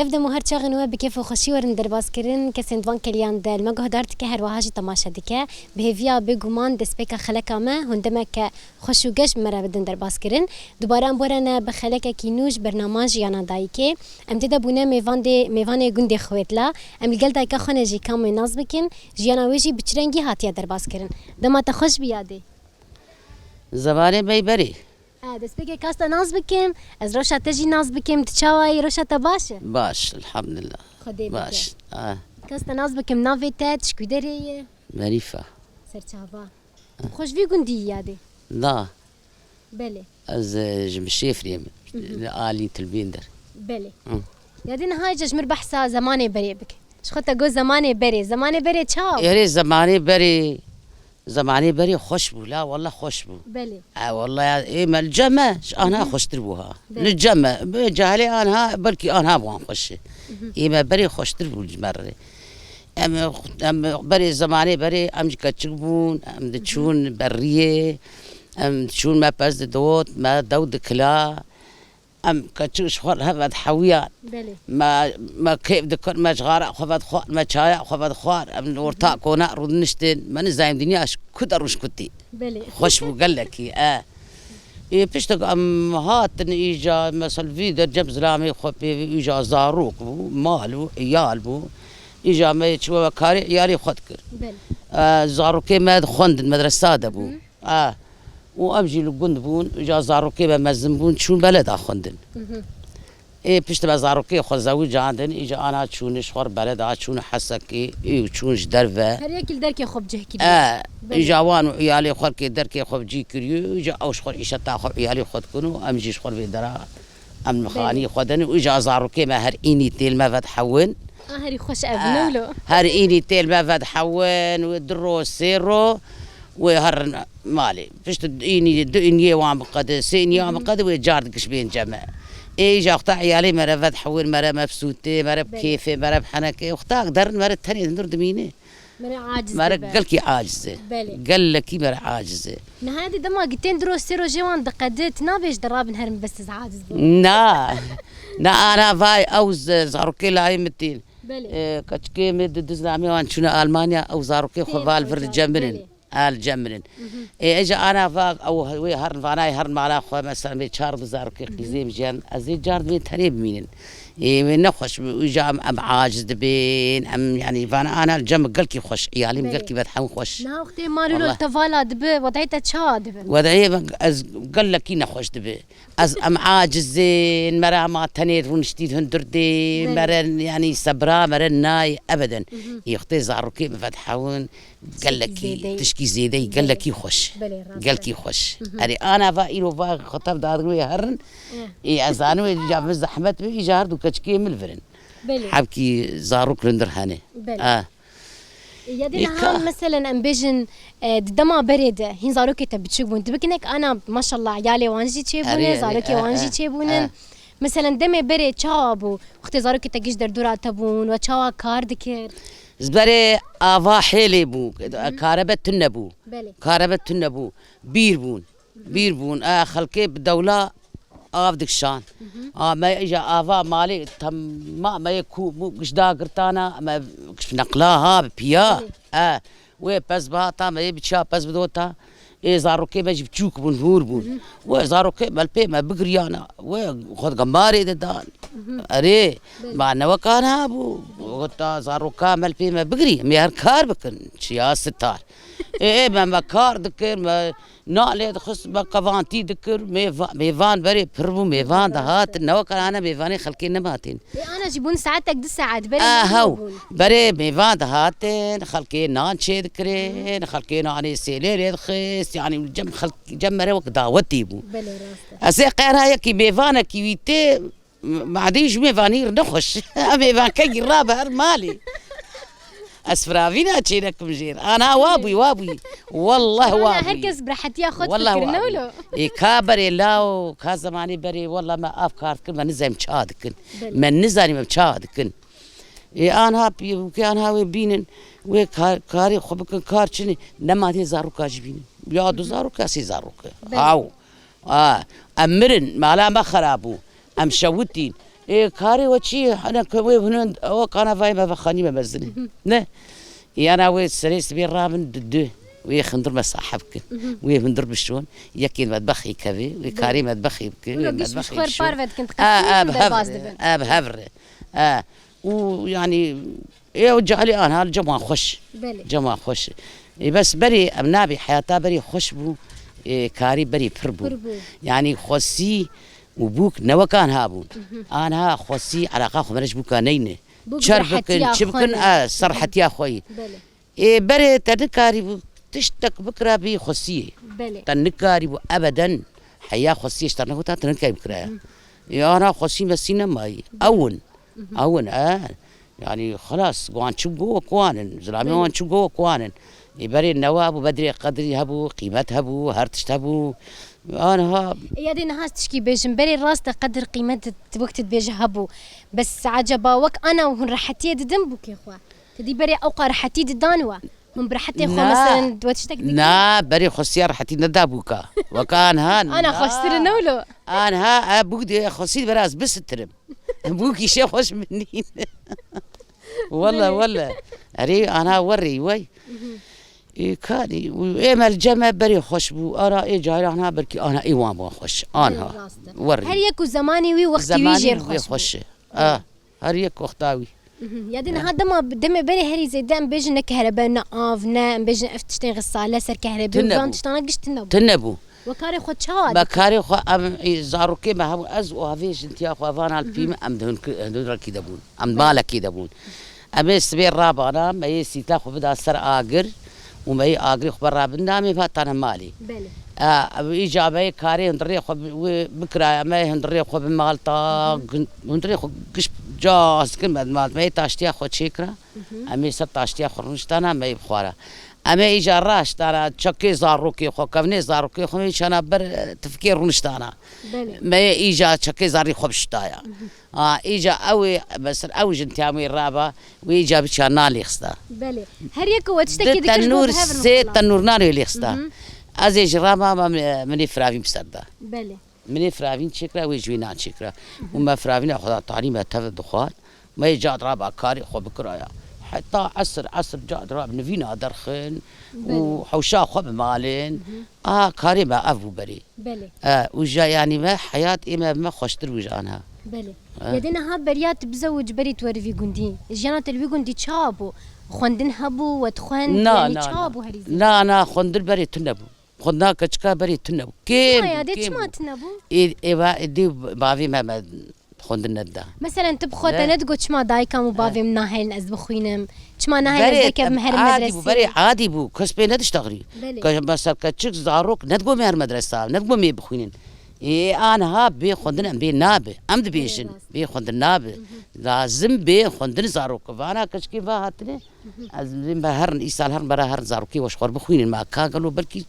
افدم وهر چاغن و بکیف و خوشی ورن درباز کرن کسین دوان کلیان دل مگه دارت که هر واهاجی تماشا دکه بهویا بگومان دسپیکا خلقا ما هندمه که خوش و گش مرا بدن درباز کرن دوباره بورن به خلقا کینوش برنامج یانا دایی که ام دیده بونه میوان گند خویتلا ام لگل دایی که خانه جی کام ناز بکن جیانا ویجی بچرنگی هاتیا درباز کرن دما تا خوش بیاده زمانه بیبری دسپیکا کاستا ناز بکم از روشا تجی ناز بکم تچاوی روشا تا باشه باش الحمدلله خدای باش کاستا ناز بکم ناویته تشکودریه مریفه سرچاوا خوش وی گندی یاده لا بله از جمشيفريم آلي تلبيندر بله یادی نهای جشمر بحثا زمانه بری بک شخوتا گو زمانه بری چاو يا زماني بري خوش بو لا والله خوش بو بله والله إيه ما الجمع أنا خوش تربوها الجمع جاهلي أنا بلكي أنا بوان خوش إيه ما بري خوش تربو الجمرة أم بري زماني بري أم كتشبون أم دشون برية أم دشون ما بس دوت ما دود كلا أم كتشوش خور هفد حويان بله ما كيف ذكر ما جغار خفض خوار ما شايع خفض خوار أم ورتاق كونا رود نشتن ما نزايم دنياش كدر وش كتي بله خوش بقول لك إيه بيشتق أم هات إيجا مثل في درجة زلامي خبي إيجا زاروك بو مالو عيال بو إيجا ما يشوف كاري عيالي خدكر بله زاروكي ما خند المدرسة دبو وأمجي لقند بون إيجا زاروكي بمزن بون شون بلد أخندن إيه بيشت بزاروكي خو زوج عندن إيجا أنا شون شخور بلد شون حسكي إيه شون درفة هر يكل دركي خوب جهكي إيجا وان عيالي خور كي دركي خوب جي كريو إيجا أو شخور إيشا تاخو عيالي خود كنو أمجي شخور في درا أم خاني خودن وإيجا زاروكي ما هر إني تيل ما فتحون هري خوش أبنولو هر إني تيل ما فتحون ودرو سيرو وهر مالي فشت إني وعم قد سيني وعم قد وجارد كشبين جماعة إيه جا أختار عيالي مرة فتحول مرة مبسوطة مرة بكيفة مرة بحنكة أختار قدر مرة تانية تندر دمينة مرة عاجزة مرة قال عاجزة قال لك مرة عاجزة نهاية دما قلتين دروس سيرو جوان دقدت نابيش دراب هرم بس عاجز نا أنا فاي أوز زاروكي لاي متين بلي كتشكي مد دزنامي وان شنو ألمانيا أو زاروكي خبال في الجمرين الجمرين إجا أنا فاق أو هوي هرن فاناي هرن معنا خو مثلا بيشار بزاركي قزيم جان أزي جارد بين تريب مين من نخش ويجا أم عاجز دبين أم يعني فانا الجم قلكي خوش عيالي قلكي بتحم خوش نا أختي مارلو التفالا دب وضعيتها تشا دب وضعي أز قال لك نخش دب أز أم عاجزين مرة ما تنير ونشتيد هندردي مرة يعني صبرا مرة ناي أبدا يختي زاروكي بفتحون قال لك تشكي زيدي قال لك خوش قال لك خوش أري أنا فايلو فا خطاب دادوي هرن أزانو جاب زحمة يجاردو كشكي ملفرن حبكي زاروك لندرهاني يدي نهار مثلا امبيجن دما برد هين زاروكي تبتشوفون تبكنك انا ما شاء الله عيالي وانجي تشيبون زاروكي وانجي تشيبون مثلا دمي برد شابو وقت زاروكي تجيش دردورا تبون وشوا كار دكر زبري آوا حيلي بو كهرباء تنبو كهرباء تنبو بيربون خلقي بدولة آفدك شان ما إجا آفا مالي تم ما يكو مو قشدا قرطانا ما كش نقلاها ببيا وبس بها ما يبتشا بس بدوتا زاروكي ما جبتشوك بون هوربون وزاروكي مالبي ما بقريانا وخد قماري دان أري ما نوكانها بو وقتا زاروكا مالبي ما بقري ميار كار بكن شيا ستار ما كار دكر ما نالي دخس ما كفانتي دكر ميفان بري بربو ميفان دهات نوكان أنا ميفاني خلقي نباتين أنا جيبون ساعتك 10 ساعات بري هاو بري ميفان دهاتين خلقي نان شي دكرين خلقي ناني سيلي دخس يعني جم خلق جم مرة وقت دعوتي بو أسي قيرها يكي ميفانا كيويتي ما عاديش ميفانير نخش ميفان كي الرابع مالي أسفرافينا تشينك مجير أنا وابي والله وابي أنا هركز براحتي ياخد فكر نولو كابري لاو كازماني بري والله ما أفكار كل ما نزايم تشادكن ما نزاني ما تشادكن أنا أنا وبينن وكاري خبكن كارشني نما تي زاروكا جبين يا دو زاروكا سي زاروكا أو أمرن ما لا ما خرابو أم شوتين إيه كاري وشي أنا كوي هنا أو كان فاي ما بخاني ما بزني نه أنا وي سريس بين رامن ددو وي خندر مسحبك وي خندر بشون يكين مطبخي كذي وي كاري مطبخي بك مطبخي شو بارفت كنت بهفر ويعني إيه وجعلي أنا الجماعة خوش جماعة خوش بس بري أبنابي حياتها بري خوش بو كاري بري بربو يعني خوسي وبوك نوا كان هابون أنا خوسي علاقة خمرش بوكا نينه شربكن شبكن صرحت يا خوي بري تنكاري بو تشتك بكرة بي خوسي تنكاري بو أبدا حياة خوسي اشترنا كتا تنكاري بكرة أنا خوسي مسينا ماي أون يعني خلاص قوان شو جوا قوانن زلامي قوان شو جوا قوانن يبري النواب وبدري قدري هبو قيمت هبو هرتشت هبو أنا ها يا دي نهاس تشكي بيجن بري الراس تقدر قيمت وقت تبيج هبو بس عجباوك أنا وهن رحتي دنبوك يا أخوة تدي بري أوقع رحتي دانوا من برحتي خو مثلا دوتشتك نا بري خصيار رحتي ندابوكا وكان هان أنا خشتر نولو أنا ها أبوك دي خصيد براس بس الترم أبوك شيء خوش مني والله أري أنا وري وي كاني وإما الجمع بري خوش بو أنا إيه جاي أنا بركي أنا إيه وان خوش أنا وري هل يكو زماني وي وقتي ويجي خوش هل يكو وقتاوي يا دينا هذا ما دم بري هري زي دم بيجن كهرباء نافنا بيجن افتشتين غصالة سر كهرباء وان تشتانقش تنبو وكاري خو تشاد بكاري خو ام زاروكي ما هم از وهافيش انت يا خو فانا البيم ام دون ركي دبون ام مالك دبون ام سبير رابانا ما يسيتا خو بدا سر اجر وما اجري خو برا بنامي فاتنا مالي بله اجابه كاري هندري خو بكرا ما هندري خو بمالطا هندري خو قش جاز كلمه مال ما تاشتيا خو تشيكرا ام سب تاشتيا خو رشتانا ما يبخوره اما اجا راش ترى تشكي زاروكي خو كفني زاروكي خو شانا بر تفكير نشتانا ما اجا تشكي زاري خو بشتايا اجا اوي بس اوج انتامي الرابا ويجا بشانا ليخستا بله هر يك وتشتكي ديك تنور سي تنور ناري ليخستا ازي جرابا مني فرافين بسردا بله مني فرافين شكرا ويجوينا شكرا وما فرافين خدا تعليم تفد دخان ما يجا رابا كاري خو بكرايا حتى عصر جاد راب نفينا درخن وحوشا خب مالين كاريما افو بري بله وجا يعني ما حياة إما ما خوشتر وجانها بله يدينا ها بريات بزوج بري توري جوندي جانات الوي جوندي تشابو خوندن هبو وتخوند يعني تشابو هريزي لا خوندل بري تنبو خدنا كشكا بري تنبو كيم يا دي ما تنبو إيوا دي بافي ما خوندن ندا مثلا تبخو تندقو تشما دايكا مبافي من ناهل از بخوينم تشما ناهل از ذكر مهر المدرسة بري عادي بو كسبي ندشتغلي مثلا كتشك زاروك ندقو مهر مدرسة ندقو مي بخوينن أنا ها بي خوندن بي نابه أمد بيشن بي خوندن نابه لازم بي خوندن زاروك فأنا كشكي فهاتني لازم بهرن إيسال هرن برا هرن زاروكي وشخور بخوينن ما كانوا بركي 3-4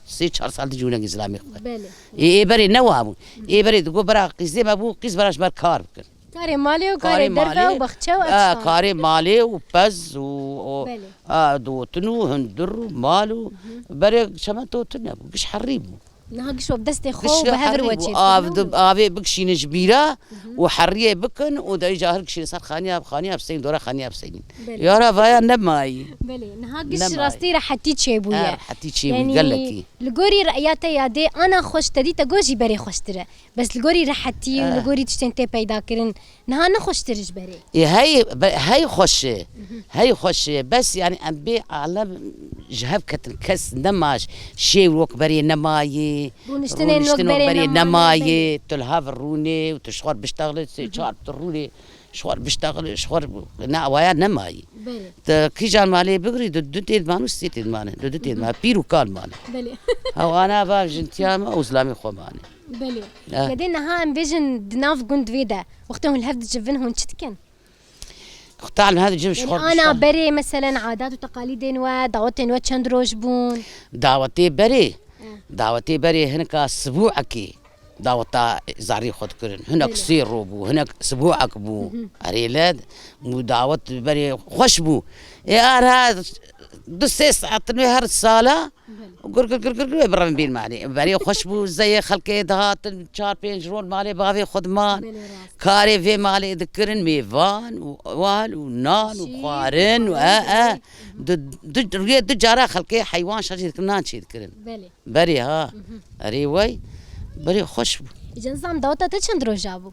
سال تجونا إسلامي خوي بري نوابو بري تقول برا قيس ما بو قيس براش بر كار بكن كاري مالي وكاري درفة وبختشة وأكشان كاري مالي وبز و دوتنو هندر مالو بري شمتو تنبو قش حريبو نهاقش وبدستي خو بهفر وجهي آبي بكشين جبيرة وحرية بكن ودا يجاهر كشين صار خانية بسين دورة خانية بسين يا رفايا نبماي بلي نهاقش راستي رحتي تشيبويا رحتي تشيبويا قال لك لقوري رأياتي يا دي أنا خوش تدي تجوجي بري خوشتره بس لقوري رحتي ولقوري تشتنتي بيدا كرن نها نخوش ترج بري هاي خوش بس يعني أبي على جهب كتن كس نماش شيء وك بري نماي ونشتنين وك بري نماي تلهاف الروني وتشخور بيشتغل شوار تروني شوار بيشتغل شوار ويا نماي كي جان مالي بقري دودتين مانو ستين مانه دودتين ما بيرو كان مانه هو أنا باب جنتيام أو إسلامي خو مانه بلي يدينا ها ام فيجن دناف جند فيدا وقتهم الهفد جبنهم تشتكن اختار هذا جيب شخور يعني أنا بري مثلا عادات وتقاليدين ودعوتين وتشندروش بون دعوتي بري هناك أسبوعك دعوتا زاري خد كرن هناك سيرو بو هناك أسبوعك بو أريلاد ودعوت بري خوش بو يا هذا 2 ساعات هر الصالة قر قر قر قر برا من بين مالي بري خشبو زي خلقي دهات 4 5 رول مالي باغي خدمان كاري في مالي ذكرن ميفان ووال ونان وخوارن دو جارا خلقي حيوان شجر ذكرنان شي ذكرن بري ها اري وي بري خشبو اجا نظام داوتا تشند روجابو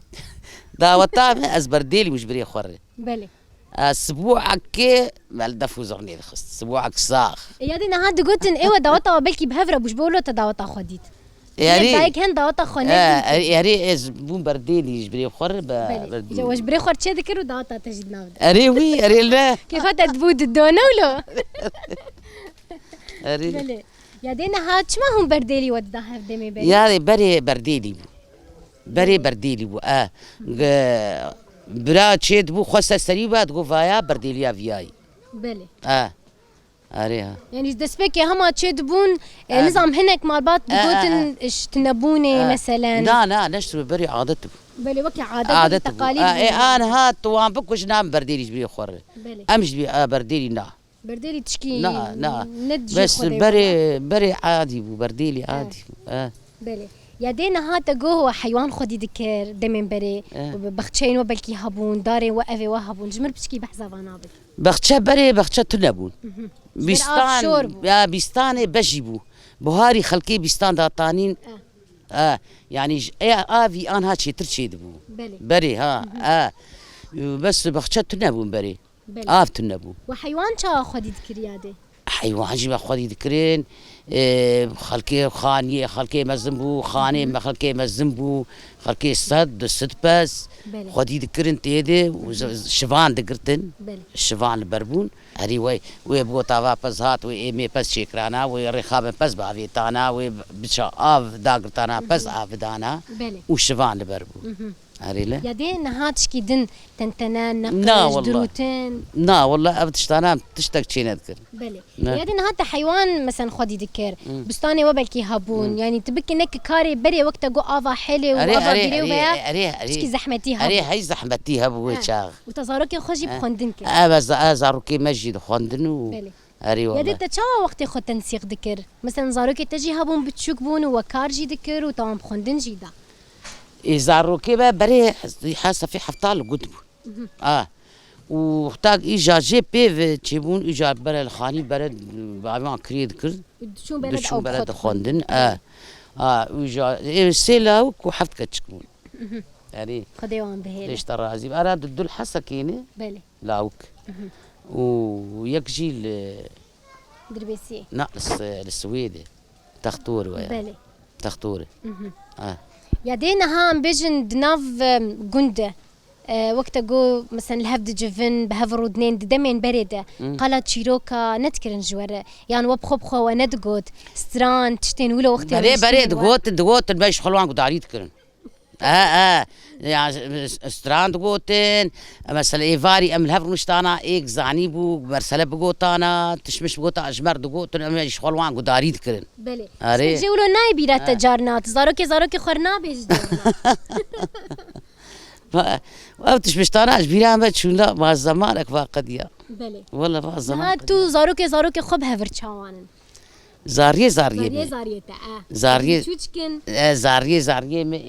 داوتا از برديلي مش بري خوري بله اسبوعك كي مالدفو زغني خص اسبوعك صاخ يعني نهاد قلتن ايوه داوتا وبلكي بهفره بوش بقولوا تداوتا خديت يعني بايك هن داوتا خوني يعني زبون برديلي جبري خور برديلي واش بري خور تشي ذكر داوتا تجد ناود اري وي اري لا كيف تدبود الدونه ولا اري بله يا دينا هاد شما هم برديلي وداها في دمي بي يا بري برديلي بري برديلي برا تشيد بو خاصة سريبة تقول فايا برديليا فياي بله أريها يعني دسبك هما تشدبون نظام هناك مال بات بقولن اش تنبوني مثلا لا نشتري بري عادته بلي وكي عادات تقاليد انا هات توان بك وش نام برديلي جبري خور امش برديلي نا برديلي تشكي لا بس بري عادي برديلي عادي بلي يا دينا هات هو حيوان خدي ذكر دمن بري بختشين وبلكي هبون داري وقفي وهبون جمر بشكي بحزا فانابل بختشا بري بختشا تنبون بيستان يا بيستان بجيبو بهاري خلقي بيستان داتانين يعني في ان هاتشي ترشي دبو بري بس بختشا تنبون بري تنبو وحيوان شا خدي ذكر يادي حيوان جيب خدي ذكرين خلقي خاني خلقي مزنبو خاني خلقي مزنبو خلقي الصد بس خدي ذكرن تيدي وشفان ذكرتن الشفان البربون هري وي بو طاوا بس هات وي مي بس شكرانا وي رخاب بس بافي تانا وي بشا داغرتانا بس دانا وشفان البربون هريله يا دين هاتشكي دن تنتنان نقش دروتين لا والله ابتشتانا تشتك شي نذكر بلي يا دين هات حيوان مثلا خدي ذكر بستاني وبلكي هابون يعني تبكي نك كاري بري وقت جو افا حلي وافا ديري ويا تشكي زحمتيها هي زحمتيها بوشاغ وتزاروكي خجي بخندنك بس زاروكي مجد خندن اري والله يا دين تشا وقت خد تنسيق ذكر مثلا زاروكي تجي هابون بتشوك بون وكارجي ذكر وتمام بخندن جيدا إزارو كيبا بري حاسة في حفطال قدبو وحتاج إيجا جي بي تشيبون إيجا برا الخاني برا بعمل كريد كرد شو بلد خوندن إيجا سيلاوك وحفت كتشكون يعني خديوان بهيل ليش ترى عزيز أراد الدول حاسة كيني بلي لاوك ويكجي دربيسي لا للسويدي تختور ويا بلي تختور يا دينا هام بيجن دناف جندة وقت جو مثلا الهفد جفن بهفرو دنين دمين بريدة قالت شيروكا نتكرن جوار يعني وبخبخو وندقوت ستران تشتين ولا وقت بري دقوت البيش خلوان قد عريد كرن يعني ستران دقوتين مثلا إيفاري أم الهفر مشتانا إيك زعني بو مرسلة بقوتانا تشمش بقوتا أجمر دقوتن أم البيش خلوان قد عريد كرن بلي جولو ناي بيرات تجارنات زاروكي خرنا بيش وقتش مشتانا أجبيران بتشونا مع زمانك فاقديا بلي والله مع زمان هاتو زاروكي خب هفر تشاوانن زاريه زاريه ما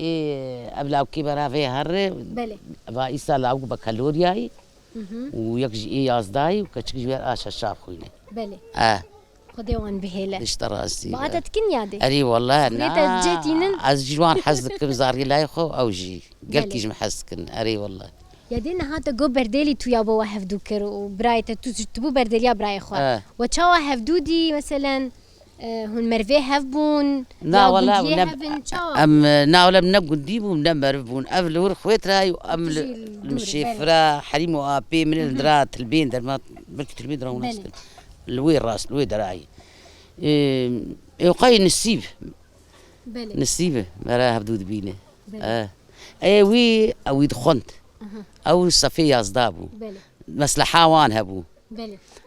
ابلاو كي برا في هر بلي بايسا لاو بكالورياي ويكجي يازداي وكتشجي اشا شاف خويني بلي خديوان بهيله اشترى اسي بعدت كن يادي اري والله انا جيتينن از جوان حزك زاريه لا يخو او جي قال كيج محسكن اري والله يا دينا هاتا جو برديلي تو يابو وحفدو كر وبرايت تبو برديليا براي خو وتشاو حفدودي مثلا هون مرفي هفبون لا والله نا ولا بنقول ديبو بنمرفون قبل ور خويت راي وام المشيفرا حريم وابي من الدرات البين در ما بركه البين درا وناس الوي راس الوي دراي يقاي نسيبه مرا هفدود بينه وي او يدخنت او صفيه ازدابو مصلحه وان هبو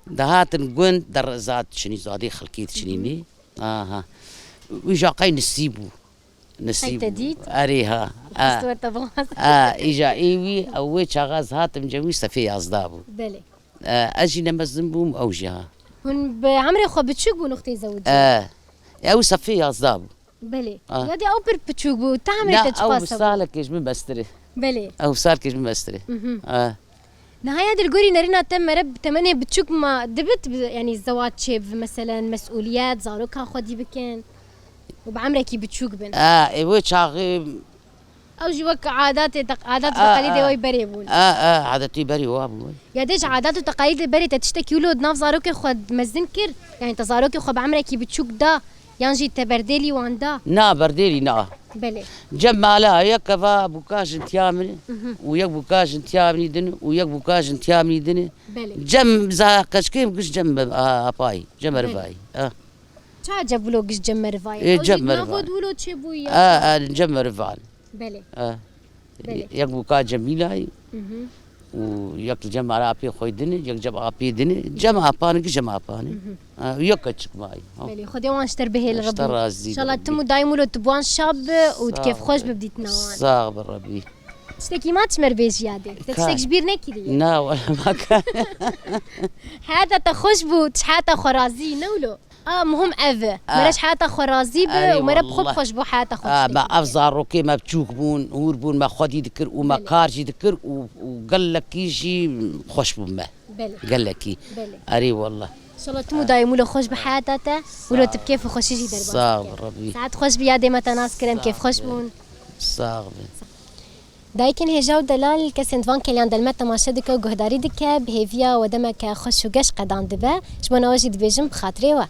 دهات نقول در زاد شني زادي خلقيت شنيني ويجا قاي نسيبو اريها اجا ايوي او شغاز هات مجوي صفيه ازدابو بلي اجي نمزنبو اوجها هون بعمري خو بتشوك بو نقطة زوجي او صفيه اصداب بله يادي او بر بتشوك بو تعمري لا او تتشباسه سالكش من بستري بله او سالكش من بستري نهاية الجوري نرينا تم مرب تمني بتشوك ما دبت يعني الزواج شيب مثلا مسؤوليات زاروكها خدي بكين وبعمرك بتشوك بن ايوه شاغي او جوك عادات وتقاليد وي بريبون عادتي بري وابو يا ديج عادات وتقاليد البري تشتكي ولو ناف زاروك خد مزنكر يعني تزاروك خو بعمرك بتشوك دا يانجي تبرديلي واندا نا برديلي نا بله جمع لا يكفى بوكاش انتيامني ويك بوكاش انتيامني دن ويك بوكاش انتيامني دن بله جم زا كشكيم كش جم اباي جم رفاي شا جابولو قش جم رفاي جم رفاي ناخد ولو تشبويا جم رفاي بله يك بوكا جميلة ويك الجمع أبي خوي دني يك جمع أبي دني جمع أباني كجمع أباني ويك كشك ماي بله خدي وان اشتر به الرب ان شاء الله تمو دايمو لو تبوان شاب وتكيف خوش ببديت نوان صاغ ربي تشتكي ما تشمر بيش يادي تشتكي كبير نكلي لا ولا ما كان هذا تخش بو تشحاتا خرازي نولو مهم أذى مرش حياته خرازي ومرة بخب خوش بو حياته خوش ما أفزار روكي ما بتشوك بون هور بون ما خدي ذكر وما كارجي ذكر وقال لك يجي خوش بون ما قال لك أري والله إن شاء الله تمو دايمو له خوش بحياته ولو تبكي في خوش يجي دربا صاغ ربي ساعات خوش بيادي متى ناس كرم كيف خوش بون صاغ دايكن هجاو دلال كسنت فان كليان دلمت تماشا دكا وجهداري دكا بهيفيا ودمك خوش وقش قدان دبا شبنا واجد بيجم بخاطري وا